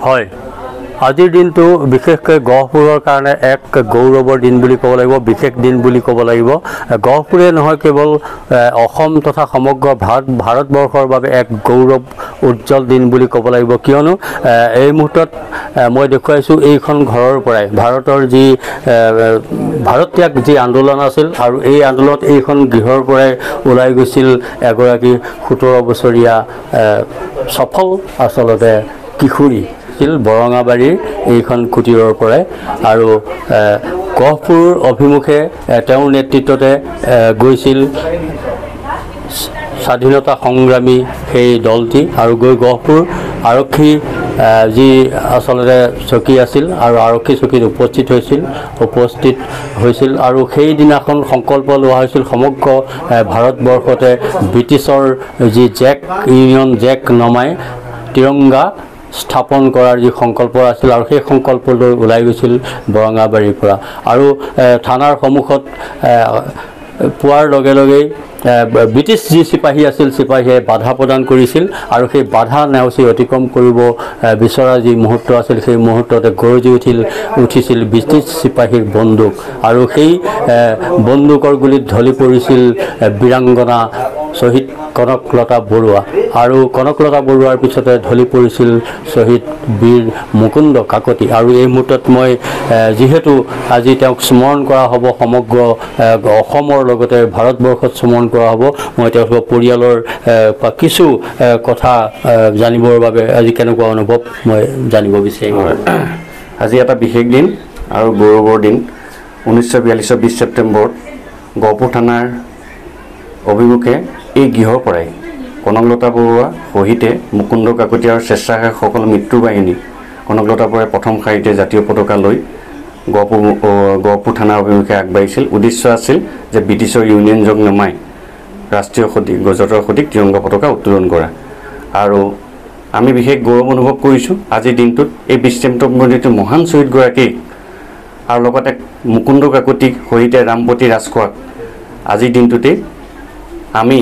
হয় আজিৰ দিনটো বিশেষকৈ গহপুৰৰ কাৰণে এক গৌৰৱৰ দিন বুলি ক'ব লাগিব বিশেষ দিন বুলি ক'ব লাগিব গহপুৰে নহয় কেৱল অসম তথা সমগ্ৰ ভাৰতবৰ্ষৰ বাবে এক গৌৰৱ উজ্জ্বল দিন বুলি ক'ব লাগিব কিয়নো এই মুহূৰ্তত মই দেখুৱাইছোঁ এইখন ঘৰৰ পৰাই ভাৰতৰ যি ভাৰত ত্যাগ যি আন্দোলন আছিল আৰু এই আন্দোলনত এইখন গৃহৰ পৰাই ওলাই গৈছিল এগৰাকী 17 বছৰীয়া সফল আচলতে কিশোৰী বৰঙাবাৰীৰ এইখন কুটিৰৰ পৰাই আৰু গহপুৰ অভিমুখে তেওঁৰ নেতৃত্বতে গৈছিল স্বাধীনতা সংগ্ৰামী সেই দলটি আৰু গৈ গহপুৰ আৰক্ষী যি আচলতে চকী আছিল আৰু আৰক্ষী চকীত উপস্থিত হৈছিল আৰু সেই দিনাখন সংকল্প লোৱা হৈছিল সমগ্ৰ ভাৰতবৰ্ষতে ব্ৰিটিছৰ যি ইউনিয়ন জেক নমাই তিৰংগা স্থাপন কৰাৰ যি সংকল্প আছিল আৰু সেই সংকল্প লৈ ওলাই গৈছিল বৰঙাবাৰীৰ পৰা আৰু থানাৰ সন্মুখত পোৱাৰ লগে লগেই ব্ৰিটিছ যি চিপাহী আছিল চিপাহীয়ে বাধা প্ৰদান কৰিছিল আৰু সেই বাধা নেওচি অতিক্ৰম কৰিব বিচৰা যি মুহূৰ্ত আছিল সেই মুহূৰ্ততে গৰজি উঠিছিল ব্ৰিটিছ চিপাহীৰ বন্দুক আৰু সেই বন্দুকৰ গুলিত ঢলি পৰিছিল বীৰাংগনা শ্বহীদ কনকলতা বৰুৱা আৰু কনকলতা বৰুৱাৰ পিছতে ঢলি পৰিছিল শ্বহীদ বীৰ মুকুন্দ কাকতি আৰু এই মুহূৰ্তত মই যিহেতু আজি তেওঁক স্মৰণ কৰা হ'ব সমগ্ৰ অসমৰ লগতে ভাৰতবৰ্ষত স্মৰণ কৰা হ'ব মই তেওঁলোকৰ পৰিয়ালৰ কিছু কথা জানিবৰ বাবে আজি কেনেকুৱা অনুভৱ মই জানিব বিচাৰিম আজি এটা বিশেষ দিন আৰু গৌৰৱৰ দিন 1942 20 ছেপ্টেম্বৰত গহপুৰ থানাৰ অভিমুখে এই গৃহৰ পৰাই কনকলতা বৰুৱা শহীদে মুকুন্দ কাকতি আৰু স্বেচ্ছাসেৱকসকল মৃত্যু বাহিনী কনকলতা বৰুৱাই প্ৰথম শাৰীতে জাতীয় পতাকা লৈ গহপুৰ থানাৰ অভিমুখে আগবাঢ়িছিল উদ্দেশ্য আছিল যে ব্ৰিটিছৰ ইউনিয়ন জেক নমাই ৰাষ্ট্ৰীয় সতীক গজতৰ সতীক তিৰংগা পতাকা উত্তোলন কৰা আৰু আমি বিশেষ গৌৰৱ অনুভৱ কৰিছোঁ আজিৰ দিনটোত এই 20 ছেপ্টেম্বৰত মহান শ্বহীদগৰাকীক আৰু লগতে মুকুন্দ কাকতিক শহীদে ৰামপতি ৰাজখোৱাক আজিৰ দিনটোতে আমি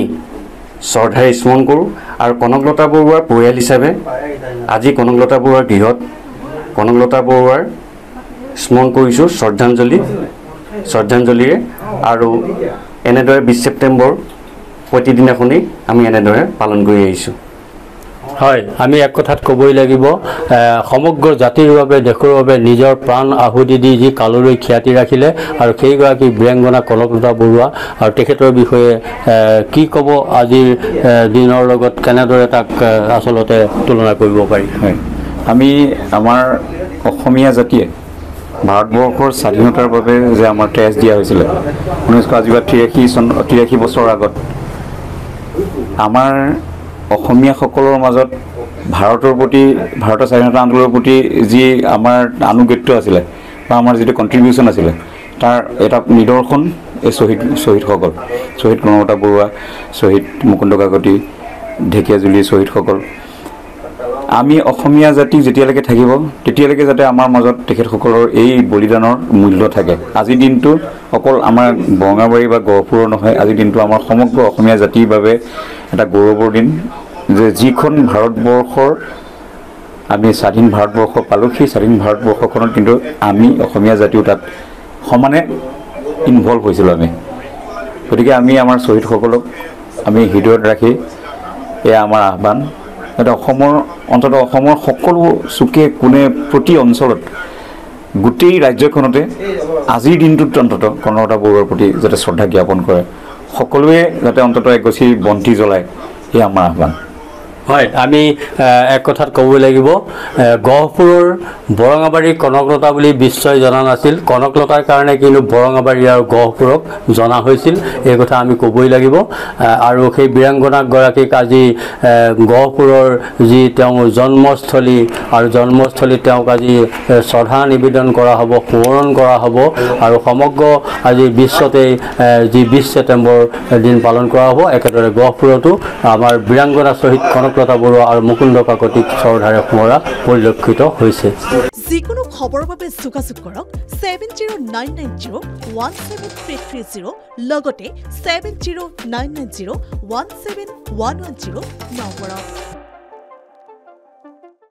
শ্ৰদ্ধাৰে স্মৰণ কৰোঁ আৰু কনকলতা বৰুৱাৰ পৰিয়াল হিচাপে আজি কনকলতা বৰুৱাৰ গৃহত কনকলতা বৰুৱাৰ স্মৰণ কৰিছোঁ শ্ৰদ্ধাঞ্জলিৰে আৰু এনেদৰে 20 ছেপ্টেম্বৰ প্ৰতিদিনাখনেই আমি এনেদৰে পালন কৰি আহিছোঁ হয় আমি এক কথাত ক'বই লাগিব সমগ্ৰ জাতিৰ বাবে দেশৰ বাবে নিজৰ প্ৰাণ আহুতি দি যি কাললৈ খ্যাতি ৰাখিলে আৰু সেইগৰাকী বীৰাংগনা কনকলতা বৰুৱা আৰু তেখেতৰ বিষয়ে কি ক'ব আজিৰ দিনৰ লগত কেনেদৰে তাক আচলতে তুলনা কৰিব পাৰি আমি আমাৰ অসমীয়া জাতিয়ে ভাৰতবৰ্ষৰ স্বাধীনতাৰ বাবে যে আমাৰ তেজ দিয়া হৈছিলে 1983 বছৰৰ আগত আমাৰ অসমীয়াসকলৰ মাজত ভাৰতৰ স্বাধীনতা আন্দোলনৰ প্ৰতি যি আমাৰ আনুগত্য আছিলে বা আমাৰ যিটো কণ্ট্ৰিবিউশ্যন আছিলে তাৰ এটা নিদৰ্শন এই শ্বহীদসকল শ্বহীদ কনকলতা বৰুৱা শ্বহীদ মুকুন্দ কাকতি ঢেকীয়াজুলিৰ শ্বহীদসকল আমি অসমীয়া জাতি যেতিয়ালৈকে থাকিব তেতিয়ালৈকে যাতে আমাৰ মাজত তেখেতসকলৰ এই বলিদানৰ মূল্য থাকে আজিৰ দিনটো অকল আমাৰ বৰঙাবাৰী বা গহপুৰৰ নহয় আজিৰ দিনটো আমাৰ সমগ্ৰ অসমীয়া জাতিৰ বাবে এটা গৌৰৱৰ দিন যে যিখন ভাৰতবৰ্ষৰ আমি স্বাধীন ভাৰতবৰ্ষ পালোঁ সেই স্বাধীন ভাৰতবৰ্ষখনত কিন্তু আমি অসমীয়া জাতিও তাত সমানে ইনভলভ হৈছিলোঁ আমি গতিকে আমি আমাৰ শ্বহীদসকলক আমি হৃদয়ত ৰাখি এয়া আমাৰ আহ্বান যাতে অসমৰ সকলো চুকে কোণে প্ৰতি অঞ্চলত গোটেই ৰাজ্যখনতে আজিৰ দিনটোত অন্তত কনকলতা বৰুৱাৰ প্ৰতি যাতে শ্ৰদ্ধা জ্ঞাপন কৰে সকলোৱে যাতে অন্তত এগছি বন্তি জ্বলায় এয়া আমাৰ আহ্বান হয় আমি এক কথাত ক'বই লাগিব গহপুৰৰ বৰঙাবাৰী কনকলতা বুলি বিশ্বই জনা নাছিল কনকলতাৰ কাৰণে কিন্তু বৰঙাবাৰী আৰু গহপুৰক জনা হৈছিল এই কথা আমি ক'বই লাগিব আৰু সেই বীৰাংগনাগৰাকীক আজি গহপুৰৰ যি তেওঁৰ জন্মস্থলী আৰু জন্মস্থলীত তেওঁক আজি শ্ৰদ্ধা নিবেদন কৰা হ'ব সোঁৱৰণ কৰা হ'ব আৰু সমগ্ৰ আজি বিশ্বতেই যি 20 ছেপ্টেম্বৰ দিন পালন কৰা হ'ব একেদৰে গহপুৰতো আমাৰ বীৰাংগনা শ্বহীদ কনকলতা বৰুৱা আৰু মুকুন্দ কাকতিক শ্ৰদ্ধাৰে সোঁৱৰা পৰিলক্ষিত হৈছে যিকোনো খবৰৰ বাবে যোগাযোগ কৰক 7099017330 লগতে 7099017110 নম্বৰত